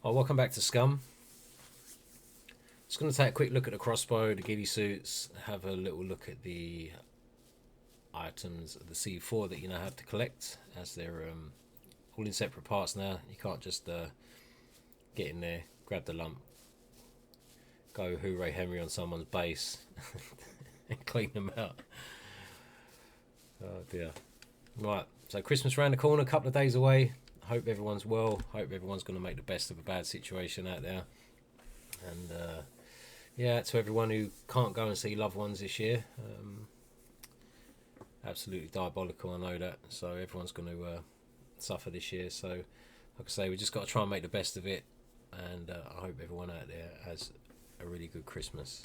Oh, welcome back to Scum. Just going to take a quick look at the crossbow, the ghillie suits, have a little look at the items of the C4 that you now have to collect, as they're all in separate parts now. You can't just get in there, grab the lump, go hooray Henry on someone's base and clean them out. Oh dear. Right, so Christmas around the corner, a couple of days away. Hope everyone's well. Hope everyone's going to make the best of a bad situation out there. And yeah, to everyone who can't go and see loved ones this year, absolutely diabolical, I know that. So everyone's going to suffer this year. So like I say, we just got to try and make the best of it. And I hope everyone out there has a really good Christmas.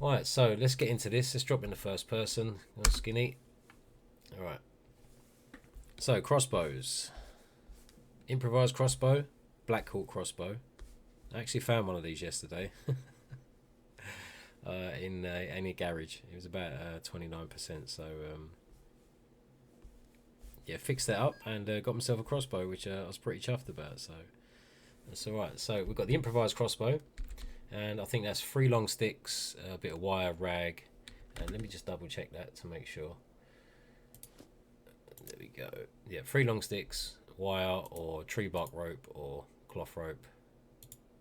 Alright, so let's get into this. Let's drop in the first person. Skinny. Alright. So, crossbows. Improvised crossbow. Black Hawk crossbow. I actually found one of these yesterday. in a garage. It was about 29%. So, yeah, fixed that up and got myself a crossbow, which I was pretty chuffed about. So, that's alright. So, we've got the improvised crossbow. And I think that's 3 long sticks, a bit of wire, rag, and let me just double check that to make sure. There we go. Yeah, 3 long sticks, wire or tree bark rope or cloth rope,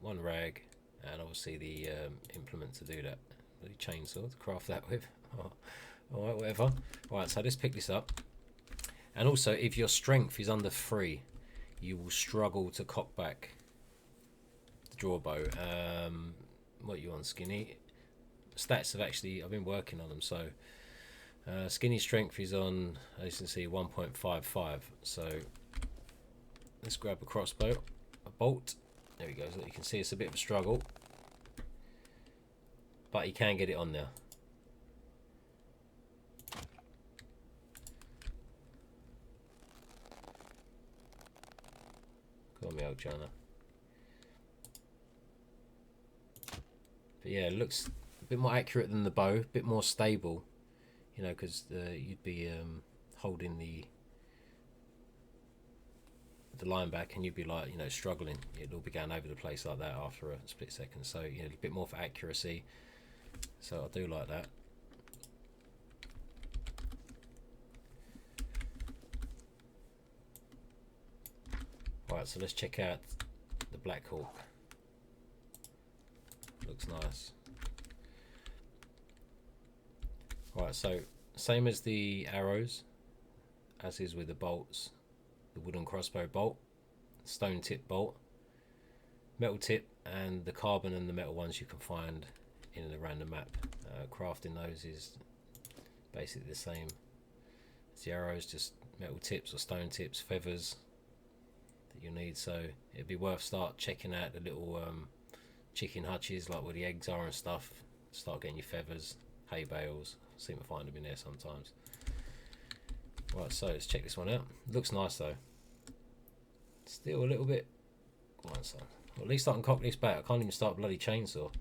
1 rag, and obviously the implement to do that. The chainsaw to craft that with. Alright, whatever. Alright, so let's pick this up. And also, if your strength is under 3, you will struggle to cock back draw bow. What are you on, Skinny? Stats have actually, I've been working on them. So Skinny strength is on, as you can see, 1.55. So let's grab a crossbow, a bolt. There we go. So you can see it's a bit of a struggle, but you can get it on there. Go on, me old Jana. But yeah, it looks a bit more accurate than the bow, a bit more stable, you know, because you'd be holding the line back and you'd be like, you know, struggling. It'll be going over the place like that after a split second. So, you know, a bit more for accuracy. So I do like that. Right, so let's check out the Black Hawk. Looks nice. Right, so same as the arrows, as is with the bolts, the wooden crossbow bolt, stone tip bolt, metal tip, and the carbon and the metal ones you can find in and around the map. Crafting those is basically the same as the arrows, just metal tips or stone tips, feathers that you need. So it'd be worth start checking out the little chicken hutches, like where the eggs are and stuff. Start getting your feathers, hay bales. Seem to find them in there sometimes. Right, so let's check this one out. Looks nice though. Still a little bit. Come on, son. Well, at least I can cock this back. I can't even start a bloody chainsaw.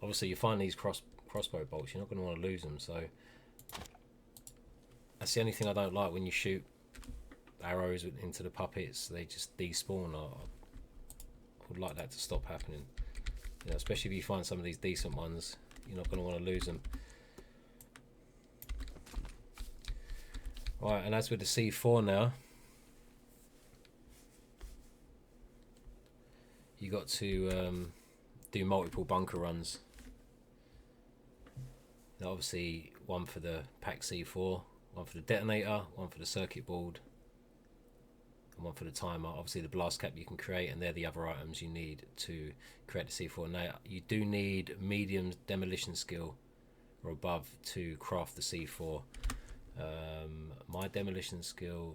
Obviously, you find these crossbow bolts, you're not going to want to lose them. So that's the only thing I don't like when you shoot arrows into the puppets. They just despawn. I would like that to stop happening. You know, especially if you find some of these decent ones, you're not going to want to lose them. Right, and as with the C4 now, you got to do multiple bunker runs. Now, obviously, one for the pack C4, one for the detonator, one for the circuit board, and one for the timer. Obviously, the blast cap you can create, and they're the other items you need to create the C4. Now, you do need medium demolition skill or above to craft the C4. My demolition skill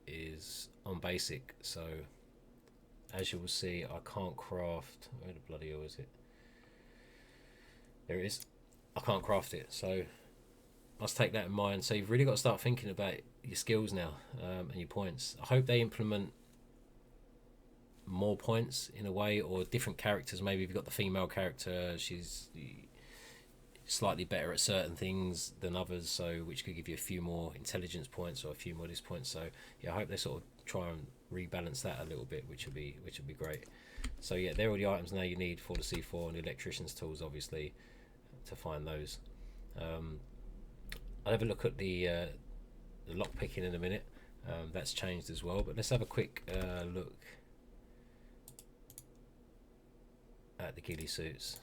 is on basic, so as you will see, I can't craft. Where the bloody hell is it? There it is. I can't craft it, so must take that in mind. So you've really got to start thinking about your skills now, and your points. I hope they implement more points in a way, or different characters. Maybe if you've got the female character, she's slightly better at certain things than others, so which could give you a few more intelligence points or a few more this points. So yeah, I hope they sort of try and rebalance that a little bit, which would be great. So yeah, they're all the items now you need for the C4 and the electrician's tools, obviously, to find those. I'll have a look at the lock picking in a minute. That's changed as well, but let's have a quick look at the ghillie suits.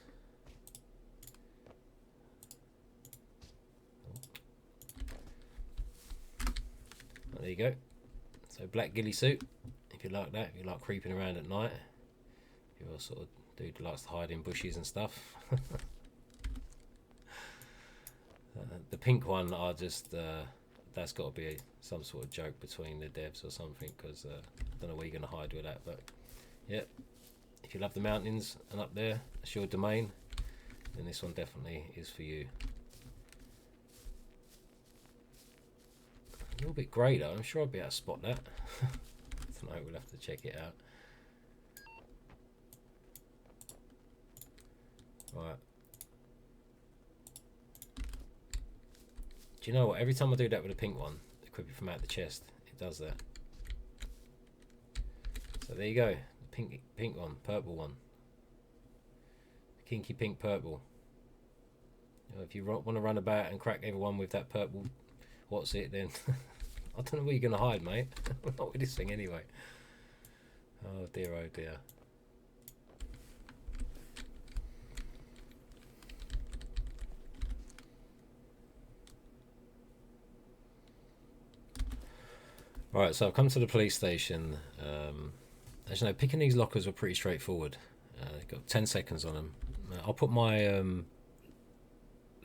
There you go. So black ghillie suit, if you like that, if you like creeping around at night, if you're a sort of dude who likes to hide in bushes and stuff. The pink one, I just that's got to be some sort of joke between the devs or something, because I don't know where you're going to hide with that. But yeah, if you love the mountains and up there, that's your domain, then this one definitely is for you. A little bit grey though, I'm sure I'll be able to spot that. Tonight we'll have to check it out. Right. Do you know what? Every time I do that with a pink one, equip it from out the chest, it does that. So there you go, the pink one, purple one. Kinky pink purple. You know, if you want to run about and crack everyone with that purple, what's it then? I don't know where you're going to hide, mate. Not with this thing anyway. Oh dear, oh dear. Right, so I've come to the police station. As you know, picking these lockers were pretty straightforward. Got 10 seconds on them. I'll put my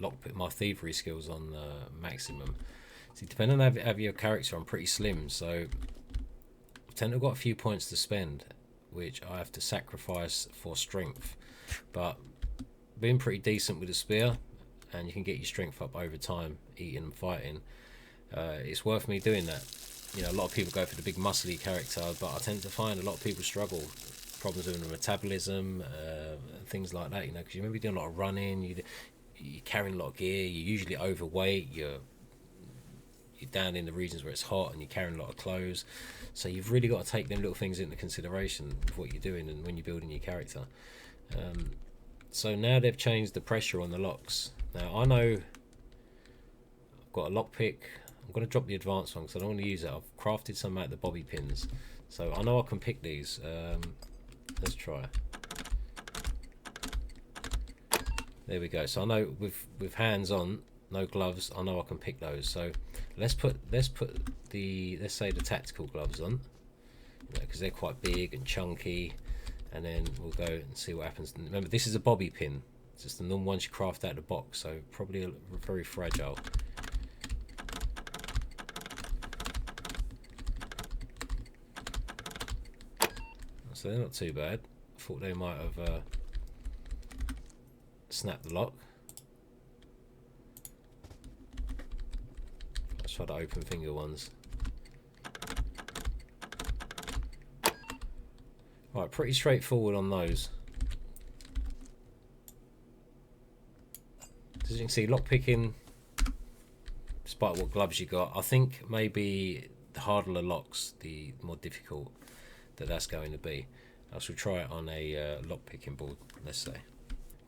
my thievery skills on maximum. See, depending on how your character, I'm pretty slim, so I tend to have got a few points to spend, which I have to sacrifice for strength. But being pretty decent with a spear, and you can get your strength up over time, eating and fighting, it's worth me doing that. You know, a lot of people go for the big muscly character, but I tend to find a lot of people struggle. Problems with the metabolism, and things like that, you know, because you maybe doing a lot of running, you're carrying a lot of gear, you're usually overweight, you're down in the regions where it's hot, and you're carrying a lot of clothes. So you've really got to take them little things into consideration of what you're doing and when you're building your character. So now they've changed the pressure on the locks. Now I know I've got a lockpick. I'm going to drop the advanced one because I don't want to use it. I've crafted some out of the bobby pins, so I know I can pick these. Let's try. There we go. So I know with hands on, no gloves, I know I can pick those. So let's put the, let's say, the tactical gloves on, because they're quite big and chunky, and then we'll go and see what happens. And remember, this is a bobby pin. It's just the normal ones you craft out of the box, so probably very fragile. So they're not too bad. I thought they might have snapped the lock. Let's try the open finger ones. Right, pretty straightforward on those. As you can see, lock picking, despite what gloves you got, I think maybe the harder the locks, the more difficult that's going to be. I shall try it on a lock picking board, let's say.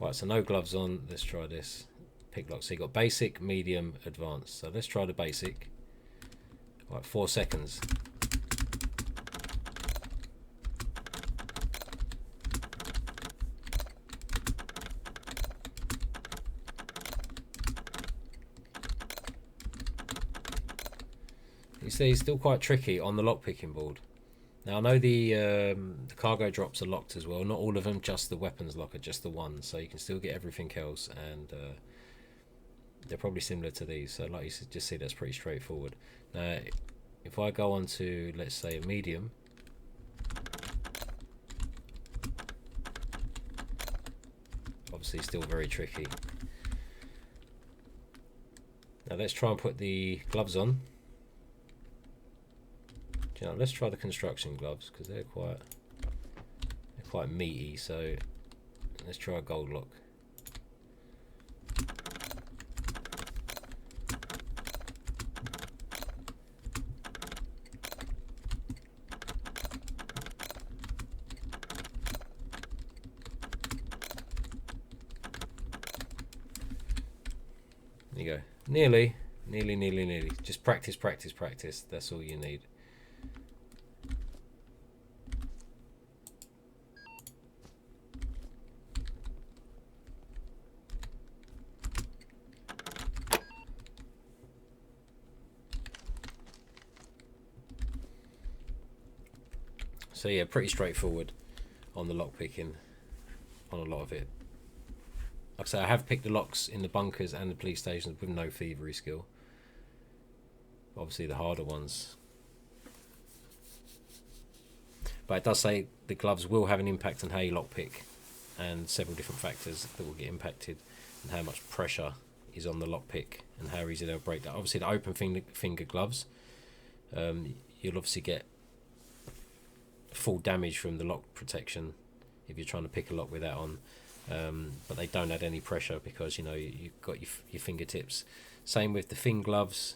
Right, so no gloves on. Let's try this pick lock. So you got basic, medium, advanced. So let's try the basic. Right, 4 seconds. You see, it's still quite tricky on the lock picking board. Now I know the cargo drops are locked as well. Not all of them, just the weapons locker, just the one. So you can still get everything else, and they're probably similar to these. So like you just see, that's pretty straightforward. Now, if I go on to, let's say, a medium, obviously still very tricky. Now let's try and put the gloves on. You know, let's try the construction gloves because they're quite quite meaty, so let's try a gold lock. There you go. Nearly. Just practice. That's all you need. So yeah, pretty straightforward on the lock picking on a lot of it. Like I say, I have picked the locks in the bunkers and the police stations with no thievery skill. Obviously the harder ones. But it does say the gloves will have an impact on how you lockpick, and several different factors that will get impacted, and how much pressure is on the lockpick and how easy they'll break that. Obviously the open finger gloves, you'll obviously get full damage from the lock protection if you're trying to pick a lock with that on, but they don't add any pressure because you've got your fingertips. Same with the fin gloves,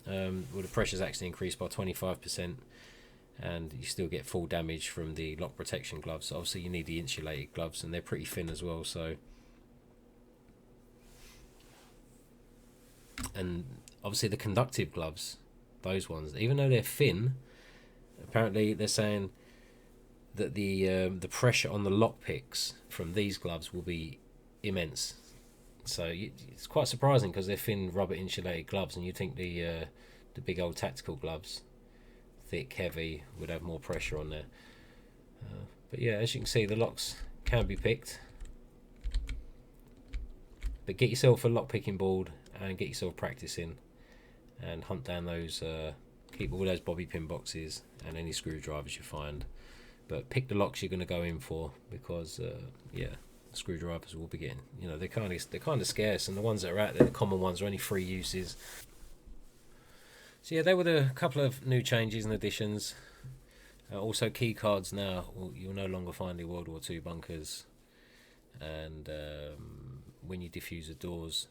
well, the pressure's actually increased by 25%, and you still get full damage from the lock protection gloves. So obviously you need the insulated gloves, and they're pretty thin as well. So, and obviously the conductive gloves, those ones, even though they're thin, apparently they're saying that the pressure on the lock picks from these gloves will be immense. So it's quite surprising because they're thin rubber insulated gloves, and you think the big old tactical gloves, thick, heavy, would have more pressure on there. But yeah, as you can see, the locks can be picked. But get yourself a lock picking board and get yourself practicing, and hunt down those, keep all those bobby pin boxes and any screwdrivers you find. But pick the locks you're going to go in for, because yeah, screwdrivers will be getting, they're kind of scarce, and the ones that are out there, the common ones, are only 3 uses. So yeah, there were a couple of new changes and additions. Also, key cards now, you'll no longer find the World War II bunkers, and when you defuse the doors,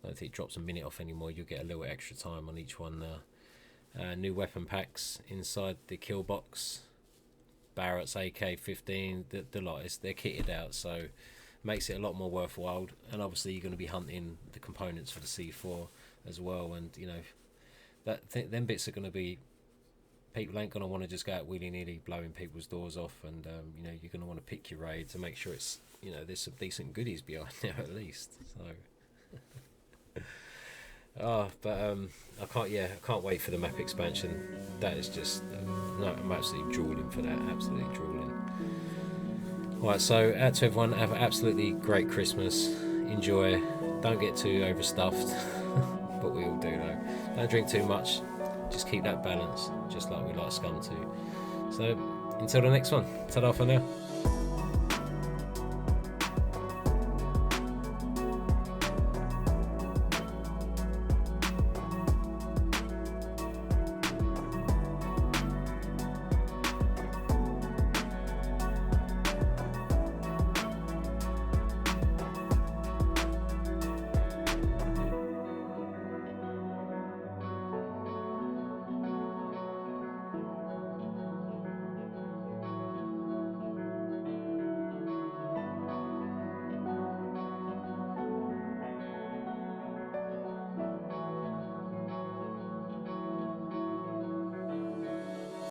I don't think it drops a minute off anymore. You'll get a little extra time on each one now. New weapon packs inside the kill box. Barrett's, AK-15, the lot, they're kitted out, so makes it a lot more worthwhile. And obviously you're going to be hunting the components for the C4 as well, and them bits are going to be, people ain't going to want to just go out willy-nilly blowing people's doors off, and you're going to want to pick your raid to make sure it's, there's some decent goodies behind there at least. So I can't wait for the map expansion. That is just no, I'm absolutely drooling for that. Absolutely drooling. Alright, so out to everyone, have an absolutely great Christmas. Enjoy. Don't get too overstuffed, but we all do though. Don't drink too much. Just keep that balance, just like we like Scum to. So until the next one. Ta-da for now.